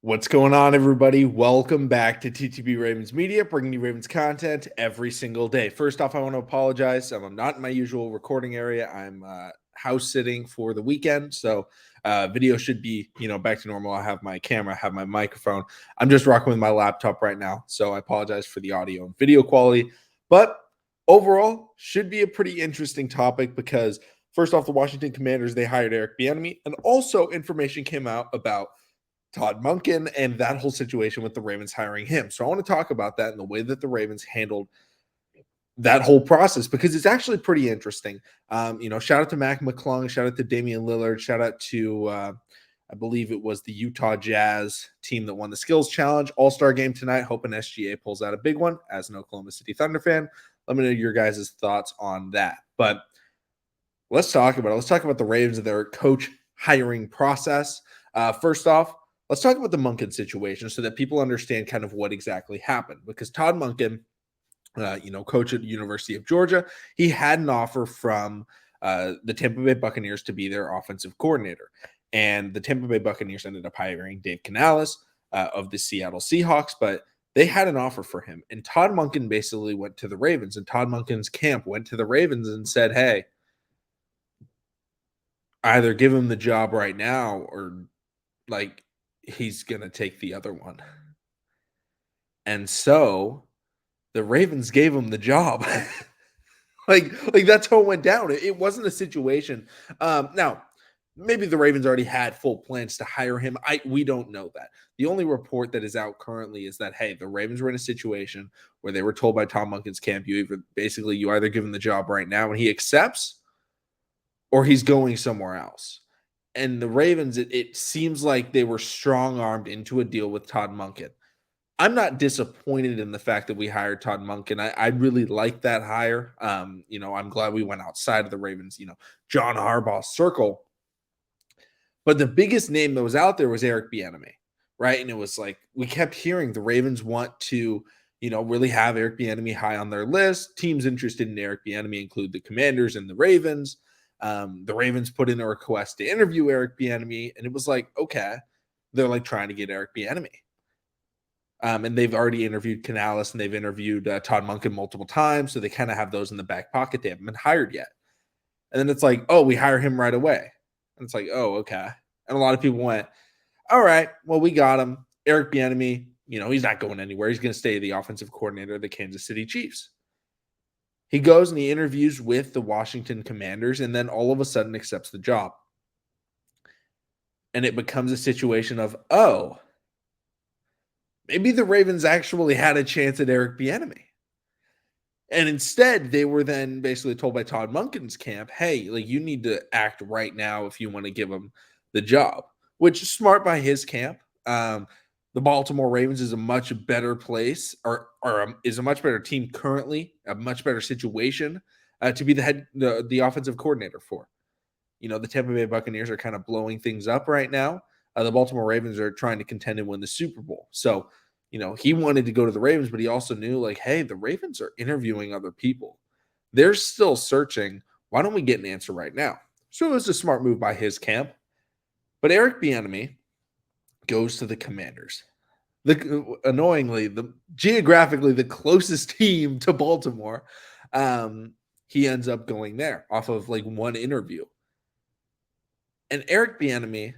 What's going on, everybody? Welcome back to TTB Ravens Media, bringing you Ravens content every single day. First off, I want to apologize. I'm not in my usual recording area. I'm house sitting for the weekend, so video should be, back to normal. I have my camera, I have my microphone. I'm just rocking with my laptop right now, so I apologize for the audio and video quality. But overall, should be a pretty interesting topic because first off, the Washington Commanders, they hired Eric Bienemy, and also information came out about Todd Monken and that whole situation with the Ravens hiring him. So I want to talk about that and the way that the Ravens handled that whole process because it's actually pretty interesting. Shout out to Mac McClung, shout out to Damian Lillard, shout out to I believe it was the Utah Jazz team that won the Skills Challenge All-Star game tonight. Hoping SGA pulls out a big one as an Oklahoma City Thunder fan. Let me know your guys' thoughts on that. But let's talk about it. Let's talk about the Ravens and their coach hiring process. First off, let's talk about the Monken situation so that people understand kind of what exactly happened. Because Todd Monken, coach at the University of Georgia, he had an offer from the Tampa Bay Buccaneers to be their offensive coordinator. And the Tampa Bay Buccaneers ended up hiring Dave Canales of the Seattle Seahawks, but they had an offer for him. And Todd Monken basically went to the Ravens, and Todd Monken's camp went to the Ravens and said, hey, either give him the job right now or he's going to take the other one. And so the Ravens gave him the job. like that's how it went down. It wasn't a situation. Now, maybe the Ravens already had full plans to hire him. We don't know that. The only report that is out currently is that, hey, the Ravens were in a situation where they were told by Tom Monken's camp, you either give him the job right now and he accepts, or he's going somewhere else. And the Ravens, it seems like they were strong-armed into a deal with Todd Monken. I'm not disappointed in the fact that we hired Todd Monken. I really like that hire. I'm glad we went outside of the Ravens, John Harbaugh's circle. But the biggest name that was out there was Eric Bienemy, right? And it was like we kept hearing the Ravens want to, really have Eric Bienemy high on their list. Teams interested in Eric Bienemy include the Commanders and the Ravens. The Ravens put in a request to interview Eric Bienemy, and it was like, okay, they're like trying to get Eric Bienemy. And they've already interviewed Canales and they've interviewed Todd Monken multiple times, so they kind of have those in the back pocket. They haven't been hired yet. And then it's like, oh, we hire him right away. And it's like, oh, okay. And a lot of people went, all right, well, we got him. Eric Bienemy, he's not going anywhere. He's going to stay the offensive coordinator of the Kansas City Chiefs. He goes and he interviews with the Washington Commanders and then all of a sudden accepts the job. And it becomes a situation of, oh, maybe the Ravens actually had a chance at Eric Bienemy. And instead, they were then basically told by Todd Monken's camp, hey, you need to act right now if you want to give him the job, which is smart by his camp. The Baltimore Ravens is a much better place or is a much better team currently, a much better situation to be the offensive coordinator for. The Tampa Bay Buccaneers are kind of blowing things up right now. The Baltimore Ravens are trying to contend and win the Super Bowl. So, he wanted to go to the Ravens, but he also knew hey, the Ravens are interviewing other people. They're still searching. Why don't we get an answer right now? So it was a smart move by his camp. But Eric Bienemy goes to the Commanders. Annoyingly, geographically the closest team to Baltimore. He ends up going there off of one interview. And Eric Bienemy,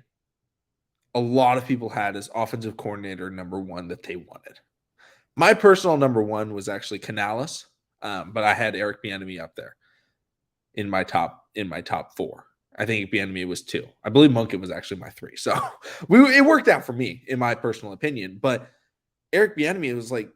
a lot of people had as offensive coordinator number one that they wanted. My personal number one was actually Canales, but I had Eric Bienemy up there in my top four. I think Bienemy was 2. I believe Monken was actually my 3. So it worked out for me, in my personal opinion. But Eric Bienemy was like,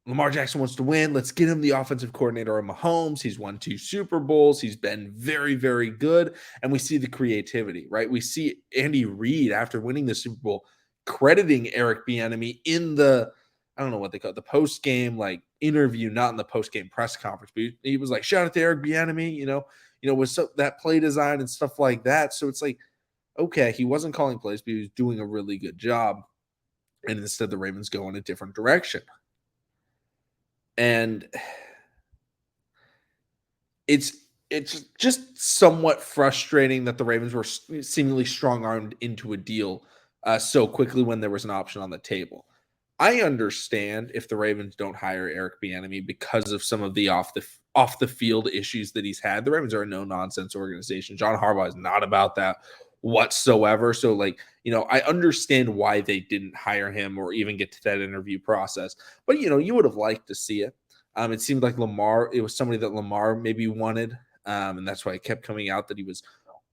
Lamar Jackson wants to win. Let's get him the offensive coordinator of Mahomes. He's won 2 Super Bowls. He's been very, very good. And we see the creativity, right? We see Andy Reid, after winning the Super Bowl, crediting Eric Bienemy in the, I don't know what they call it, the post-game interview, not in the post-game press conference, but he was like, shout out to Eric Bienemy, with that play design and stuff like that. So it's like, okay, he wasn't calling plays, but he was doing a really good job. And instead, the Ravens go in a different direction. And it's just somewhat frustrating that the Ravens were seemingly strong-armed into a deal so quickly when there was an option on the table. I understand if the Ravens don't hire Eric Bienemy because of some of the off the field issues that he's had. The Ravens are a no nonsense organization. John Harbaugh is not about that whatsoever. So, like, I understand why they didn't hire him or even get to that interview process. But you would have liked to see it. It seemed like Lamar. It was somebody that Lamar maybe wanted, and that's why it kept coming out that he was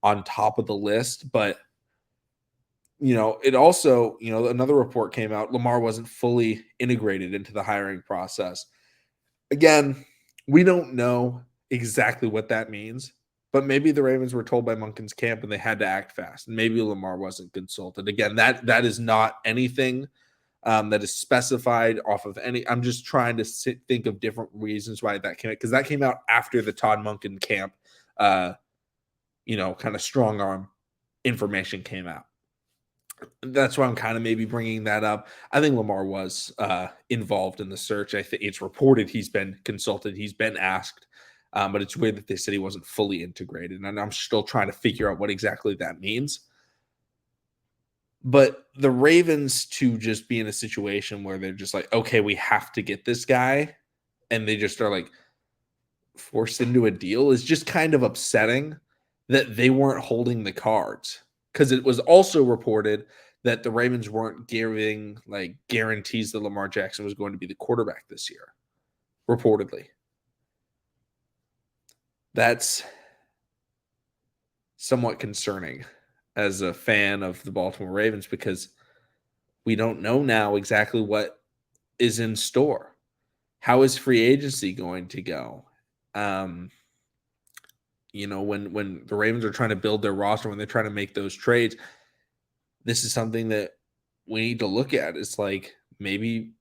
on top of the list. But it also, another report came out. Lamar wasn't fully integrated into the hiring process. Again, we don't know exactly what that means, but maybe the Ravens were told by Monken's camp and they had to act fast. Maybe Lamar wasn't consulted. Again, that is not anything that is specified off of any. I'm just trying to think of different reasons why that came out, because that came out after the Todd Monken camp, kind of strong arm information came out. That's why I'm kind of maybe bringing that up. I think Lamar was involved in the search. I think it's reported he's been consulted, he's been asked, but it's weird that they said he wasn't fully integrated, and I'm still trying to figure out what exactly that means. But the Ravens to just be in a situation where they're just like, okay, we have to get this guy, and they just are like forced into a deal is just kind of upsetting that they weren't holding the cards. Because it was also reported that the Ravens weren't giving like guarantees that Lamar Jackson was going to be the quarterback this year, reportedly. That's somewhat concerning as a fan of the Baltimore Ravens, because we don't know now exactly what is in store. How is free agency going to go? When the Ravens are trying to build their roster, when they're trying to make those trades, this is something that we need to look at. It's like maybe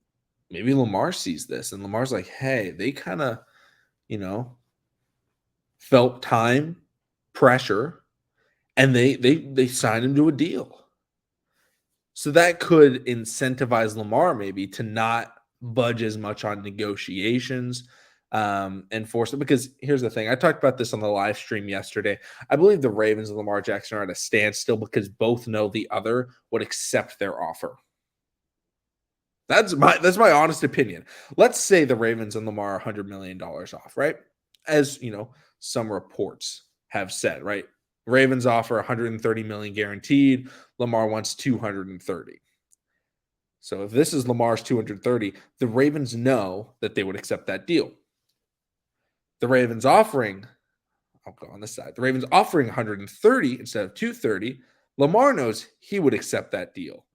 Lamar sees this and Lamar's like, hey, they kind of, felt time, pressure, and they signed him to a deal. So that could incentivize Lamar maybe to not budge as much on negotiations, and force it. Because here's the thing. I talked about this on the live stream yesterday. I believe the Ravens and Lamar Jackson are at a standstill because both know the other would accept their offer. That's my honest opinion. Let's say the Ravens and Lamar are $100 million off, right? As some reports have said, right? Ravens offer 130 million guaranteed. Lamar wants 230. So if this is Lamar's 230, the Ravens know that they would accept that deal. The Ravens offering, I'll go on this side. The Ravens offering 130 instead of 230. Lamar knows he would accept that deal,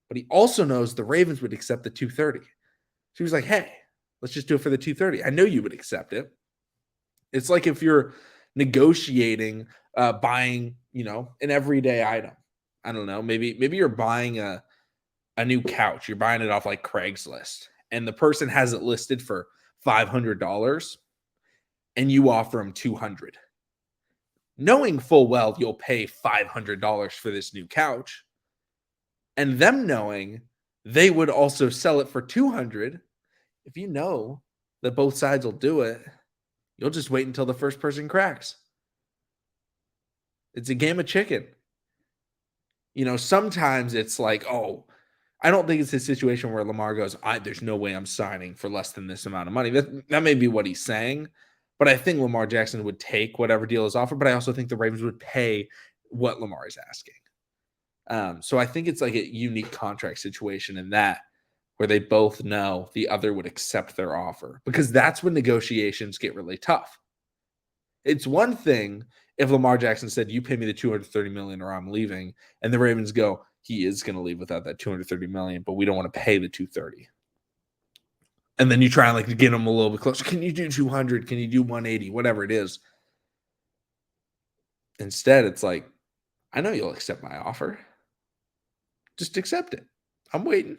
but he also knows the Ravens would accept the 230. So he was like, hey, let's just do it for the 230. I know you would accept it. It's like if you're negotiating, buying, an everyday item. I don't know. Maybe you're buying a new couch. You're buying it off like Craigslist, and the person has it listed for $500, and you offer them $200, knowing full well you'll pay $500 for this new couch, and them knowing they would also sell it for $200. If you know that both sides will do it, you'll just wait until the first person cracks. It's a game of chicken. Sometimes it's like, oh, I don't think it's a situation where Lamar goes, there's no way I'm signing for less than this amount of money. That may be what he's saying, but I think Lamar Jackson would take whatever deal is offered, but I also think the Ravens would pay what Lamar is asking. So I think it's like a unique contract situation in that, where they both know the other would accept their offer, because that's when negotiations get really tough. It's one thing if Lamar Jackson said, you pay me the $230 million or I'm leaving, and the Ravens go, he is going to leave without that $230 million, but we don't want to pay the $230. And then you try and like get him a little bit closer. Can you do 200? Can you do 180? Whatever it is. Instead, it's like, I know you'll accept my offer. Just accept it. I'm waiting.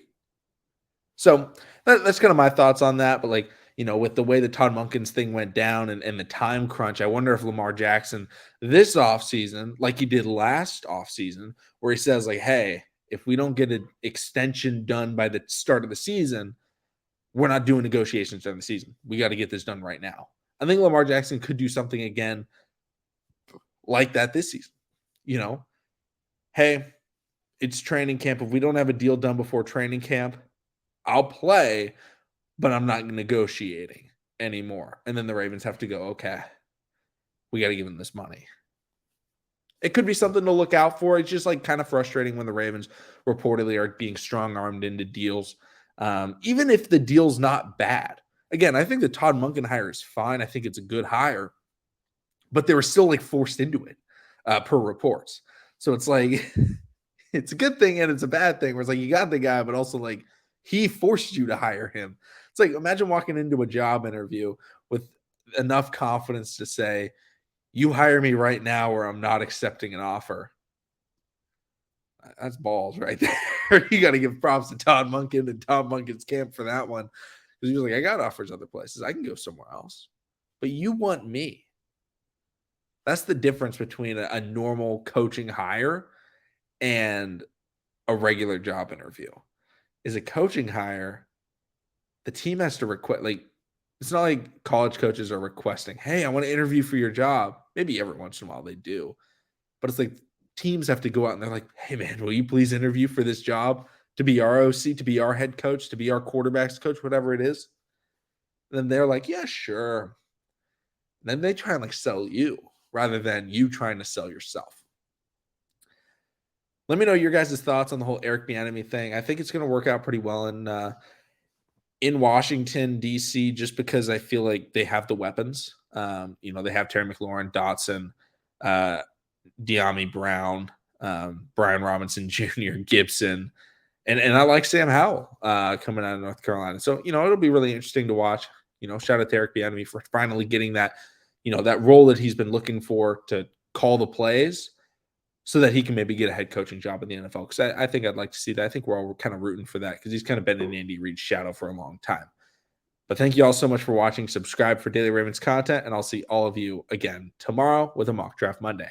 So that's kind of my thoughts on that. But like, with the way the Todd Monken's thing went down and the time crunch, I wonder if Lamar Jackson this offseason, like he did last offseason, where he says like, hey, if we don't get an extension done by the start of the season, we're not doing negotiations during the season. We got to get this done right now. I think Lamar Jackson could do something again like that this season. Hey, it's training camp. If we don't have a deal done before training camp, I'll play, but I'm not negotiating anymore. And then the Ravens have to go, okay, we got to give him this money. It could be something to look out for. It's just like kind of frustrating when the Ravens reportedly are being strong armed into deals, even if the deal's not bad. Again, I think the Todd Monken hire is fine. I think it's a good hire, but they were still like forced into it per reports. So it's like it's a good thing and it's a bad thing. Where it's like you got the guy, but also like he forced you to hire him. It's like imagine walking into a job interview with enough confidence to say, "You hire me right now, or I'm not accepting an offer." That's balls right there. You got to give props to Todd Monken and Todd Monken's camp for that one because he was like, "I got offers other places. I can go somewhere else, but you want me." That's the difference between a normal coaching hire and a regular job interview. Is a coaching hire, the team has to request, like, it's not like college coaches are requesting, "Hey, I want to interview for your job." Maybe every once in a while they do, but it's like teams have to go out and they're like, "Hey, man, will you please interview for this job to be our OC, to be our head coach, to be our quarterback's coach, whatever it is?" And then they're like, "Yeah, sure." And then they try and like sell you rather than you trying to sell yourself. Let me know your guys' thoughts on the whole Eric Bienemy thing. I think it's going to work out pretty well in Washington, D.C., just because I feel like they have the weapons. They have Terry McLaurin, Dotson, uh, De'Ami Brown, Brian Robinson Jr., Gibson, and I like Sam Howell coming out of North Carolina. So, it'll be really interesting to watch. Shout out to Eric Bieniemy for finally getting that, that role that he's been looking for to call the plays so that he can maybe get a head coaching job in the NFL. Because I think I'd like to see that. I think we're all kind of rooting for that because he's kind of been in Andy Reid's shadow for a long time. But thank you all so much for watching. Subscribe for daily Ravens content, and I'll see all of you again tomorrow with a Mock Draft Monday.